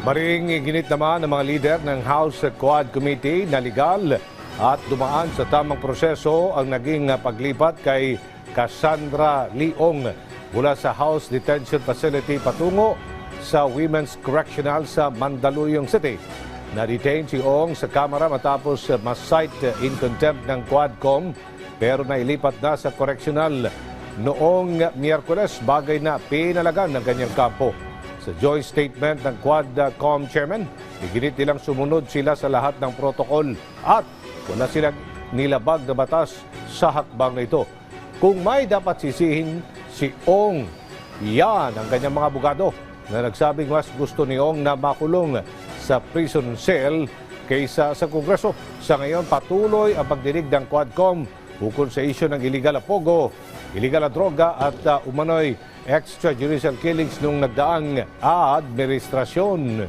Maring ginit naman ng mga lider ng House Quad Committee na legal at dumaan sa tamang proseso ang naging paglipat kay Cassandra Leong mula sa House Detention Facility patungo sa Women's Correctional sa Mandaluyong City. Na-detain si Ong sa kamera matapos ma-cite in contempt ng Quadcom pero nailipat na sa correctional noong Miyerkules, bagay na pinalagan ng kanyang kampo. Sa joint statement ng Quadcom chairman, iginit nilang sumunod sila sa lahat ng protokol at wala silang nilabag na batas sa hakbang na ito. Kung may dapat sisihin si Ong, yan ang kanyang mga abogado na nagsabing mas gusto ni Ong na makulong sa prison cell kaysa sa Kongreso. Sa ngayon, patuloy ang pagdinig ng Quadcom ukol sa isyu ng illegal na pogo, illegal na droga at umano'y extrajudicial killings nung nagdaang administrasyon.